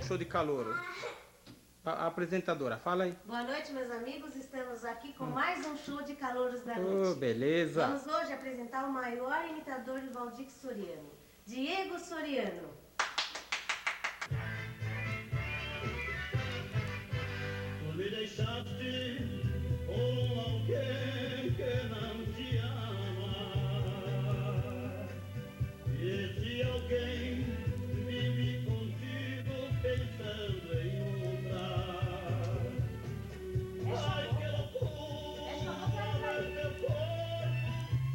show de calouro. A apresentadora, fala aí. Boa noite, meus amigos. Estamos aqui com mais um show de calouros da noite. Oh, beleza. Vamos hoje apresentar o maior imitador do Valdir Soriano, Diego Soriano. Tu me deixaste com alguém que não te ama, e esse alguém vive contigo pensando em outra. Ai, que loucura, ver teu corpo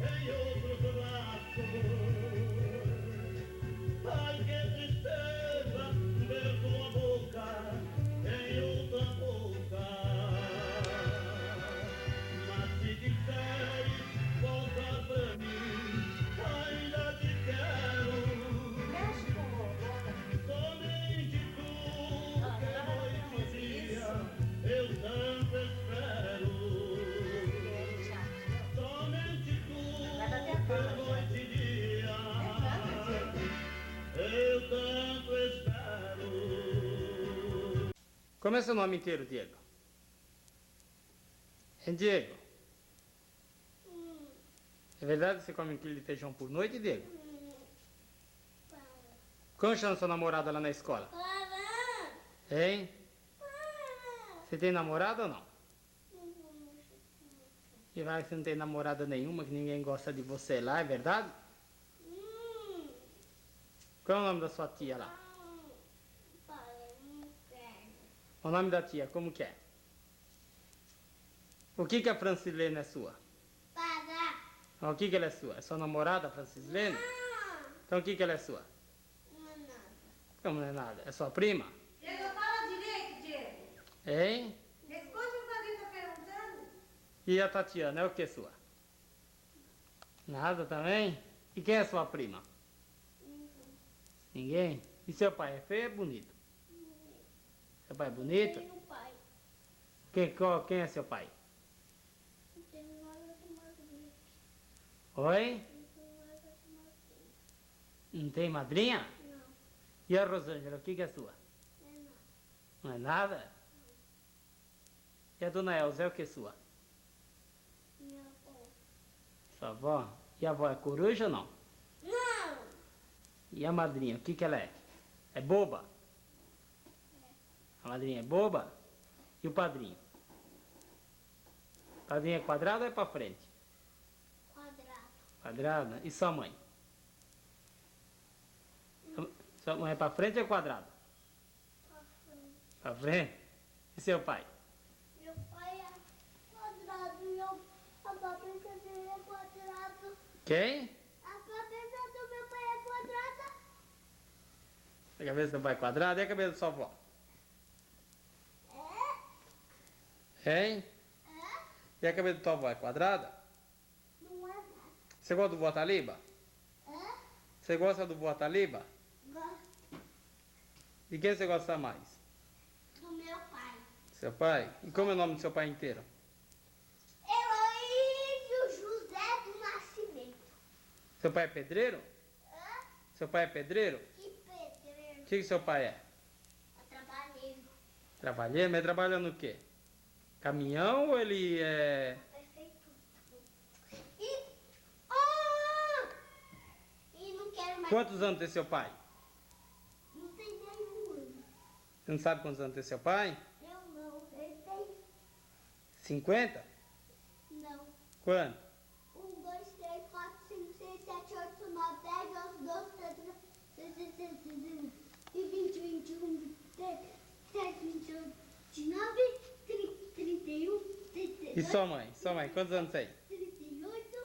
em outros braços. Ai, que tristeza, ver tua boca em outra boca. Mas se disseres voltar pra mim, ainda te quero. Mexe com o boca. Somente tu, que noite e dia eu tanto espero. Somente tu, que noite e dia eu tanto espero. Como é seu nome inteiro, Diego? É Diego? É verdade que você come um quilo de feijão por noite, Diego? Como chama sua namorada lá na escola? Hein? Você tem namorada ou não? E vai que você não tem namorada nenhuma, que ninguém gosta de você lá, é verdade? Qual é o nome da sua tia lá? O nome da tia, como que é? O que que a Francilene é sua? O que que ela é sua? É sua namorada, a Francilene? Então o que que ela é sua? Como não é nada? É sua prima? Diego, fala direito, Diego. Hein? Responde o que alguém está perguntando. E a Tatiana, é o que sua? Nada também? E quem é sua prima? Ninguém? E seu pai é feio ou é bonito? Seu pai é bonito? Quem é seu pai? Oi? Não tem madrinha? E a Rosângela, o que que é sua? Não é nada? E a dona Elza, é o que sua? Sua avó? E a avó é coruja ou não? E a madrinha, o que que ela é? É boba? A madrinha é boba? E o padrinho? O padrinho é quadrado ou é pra frente? Quadrado? E sua mãe? Sua mãe é pra frente ou é quadrado? Pra frente? E seu pai? Meu pai é quadrado e a cabeça dele é quadrado. Quem? A cabeça do meu pai é quadrada. A cabeça do pai é quadrada e a cabeça da sua avó? Hein? E a cabeça da tua avó é quadrada? Não é nada. Você gosta do vó Taliba? Você gosta do vó Taliba? Gosto De quem você gosta mais? do meu pai. Seu pai? E como é o nome do seu pai inteiro? Heloísio José do Nascimento. Seu pai é pedreiro? Seu pai é pedreiro? Que pedreiro. O que seu pai é? Trabalheiro. Trabalheiro? Mas trabalha no quê? Caminhão ou ele é... Perfeito. E não quero mais. Quantos anos tem seu pai? Não tem nenhum ano. Você não sabe quantos anos tem seu pai? Eu não. Ele tem. 50? Não. Quanto? 1, 2, 3, 4, 5, 6, 7, 8, 9, 10, 11, 12, 13, 14, 15, 20, 21, 27, 28, 29, 30, 31, 32, E sua mãe? Sua mãe, quantos anos tem? 38,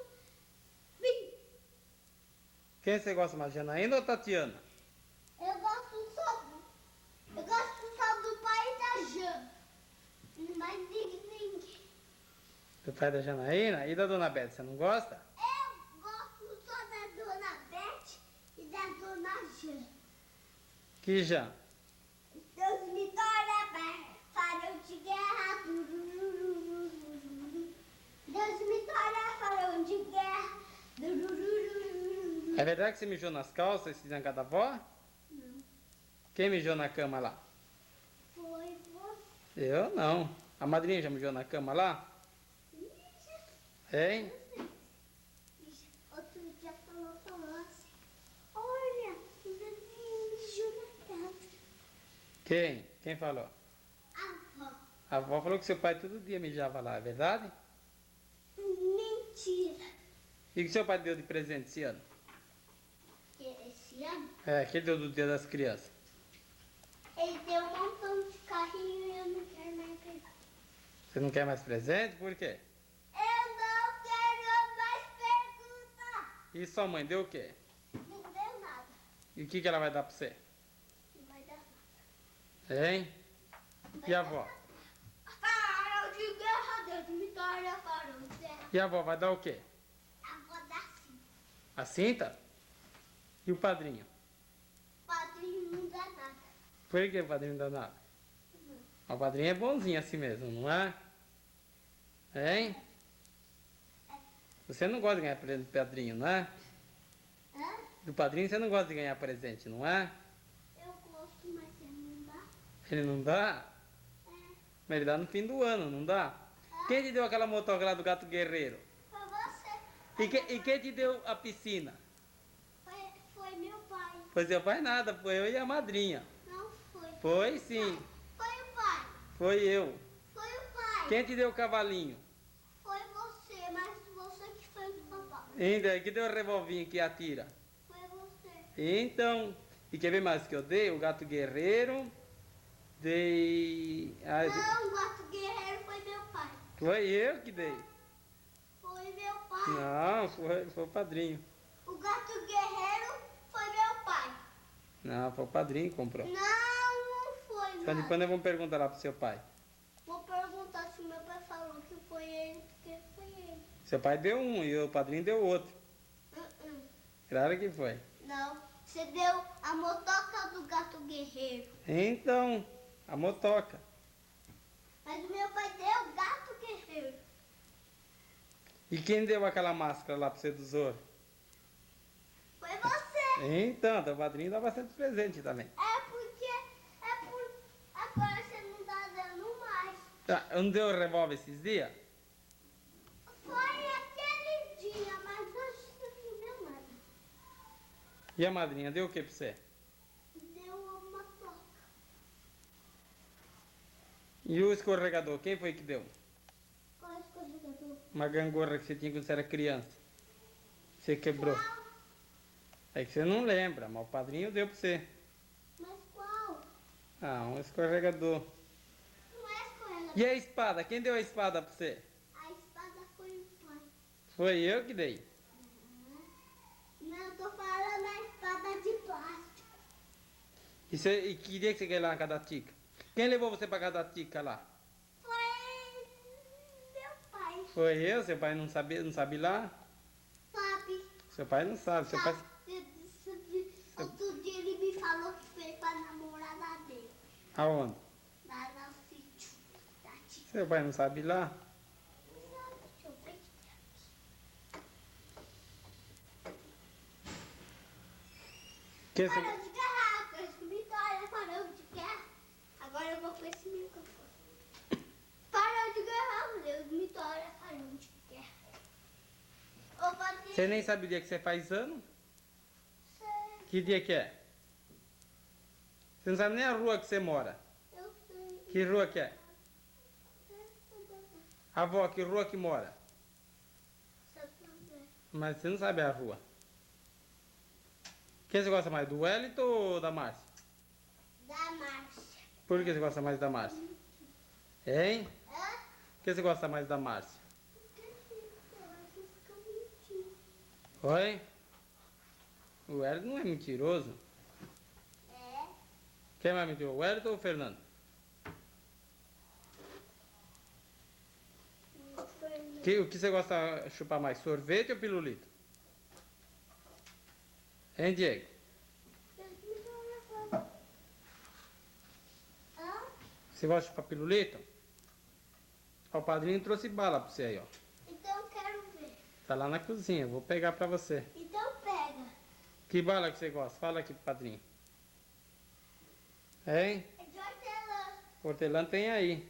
20. Quem você gosta mais, Janaína ou Tatiana? Eu gosto só do pai e da Jã. Mais ninguém. Do pai da Janaína? E da dona Beth, você não gosta? Eu gosto só da dona Beth e da dona Jã. Que Jan? Deus me torna farol de guerra. Deus me torna farol de guerra. É verdade que você mijou nas calças esse zangada da avó? Não. Quem mijou na cama lá? Eu não. A madrinha já me viu na cama lá? Hein? Outro dia falou assim, olha, o Zezinho mijou na casa. Quem? Quem falou? A avó. A avó falou que seu pai todo dia mijava lá, é verdade? Mentira. E o que seu pai deu de presente esse ano? Esse ano, É, que ele deu do Dia das Crianças. ele deu um montão de carrinho e eu não quero mais pegar. Você não quer mais presente? Por quê? Eu não quero mais perguntar. E sua mãe deu o quê? Não deu nada. E o que ela vai dar pra você? Não vai dar nada. Hein? E a avó? Farol de guerra, Deus me torna farol de guerra. E a avó vai dar o quê? A avó dá sim. A cinta? E o padrinho? O padrinho não dá nada. Por que o padrinho não dá nada? O padrinho é bonzinho assim mesmo, não é? Hein? Você não gosta de ganhar presente do padrinho, não é? Hã? Do padrinho você não gosta de ganhar presente, não é? Eu gosto, mas ele não dá. Ele não dá? Mas ele dá no fim do ano, não dá? Quem te deu aquela motoca lá do Gato Guerreiro? Foi você. E quem te deu a piscina? Foi meu pai. Foi seu pai nada, foi eu e a madrinha. Não foi. Foi sim, Foi o pai. foi eu. Foi o pai. Quem te deu o cavalinho? Foi você, mas você que fez o papai. Ainda, que deu o revolvinho que atira? Foi você. Então, e quer ver mais que eu dei? O Gato Guerreiro, dei... Não, o gato guerreiro foi meu pai. Foi eu que dei. Foi meu pai. Não, foi o padrinho. O gato guerreiro foi meu pai. Não, foi o padrinho que comprou. Não foi, Então não. depois nós vamos perguntar lá pro seu pai. Vou perguntar se meu pai falou que foi ele, porque foi ele. Seu pai deu um e o padrinho deu outro. Uh-uh. Claro que foi. Não, você deu a motoca do gato guerreiro. Então, a motoca. Mas o meu pai deu o gato guerreiro. E quem deu aquela máscara lá pro você do Zoro? Foi você. Então, teu padrinho dá bastante presente também. Agora você não tá dando mais. Ah, não deu o revólver esses dias? Foi aquele dia, mas hoje você não deu nada. E a madrinha deu o que pra você? Deu uma toca. E o escorregador, quem foi que deu? Qual é o escorregador? Uma gangorra que você tinha quando você era criança. Você quebrou. Qual? É que você não lembra, mas o padrinho deu pra você. Mas qual? Ah, um escorregador. Não é escorregador. E a espada? Quem deu a espada pra você? A espada foi o pai. Foi eu que dei. Não, eu tô falando a espada de plástico. E que dia que você quer ir lá na casa da Tica? Quem levou você pra casa da Tica lá? Foi meu pai. Foi eu, seu pai não sabe lá? Sabe? Seu pai não sabe, seu pai... Outro dia ele me falou que foi pra namorada dele. Aonde? Lá no sítio da tia. Seu pai não sabe lá? Deixa eu ver aqui. Que você... Parou de guerra, com esse microfone, parou de guerra. Agora eu vou com esse microfone. Parou de guerra, Deus me torna, parou de guerra. Ô, Patrícia. Você nem sabe o dia que você faz ano? Que dia que é? Você não sabe nem a rua que você mora. Eu sei. Que rua que é? Avó, que rua que mora? Mas você não sabe a rua. Quem você gosta mais, do Wellington ou da Márcia? Da Márcia. Por que você gosta mais da Márcia? Hein? Hã? Por que você gosta mais da Márcia? Eu acho que fica bonitinho. Oi? O Wellington não é mentiroso. É? Quem é mais mentiroso, o Wellington ou o Fernando? O que você gosta de chupar mais, sorvete ou pirulito? Hein, Diego? Hã? Você gosta de chupar pirulito? Ó, o padrinho trouxe bala pra você aí, ó. Então eu quero ver. Tá lá na cozinha, vou pegar pra você. Então pega. Que bala que você gosta? Fala aqui pro padrinho. Hein? É de hortelã. Hortelã tem aí.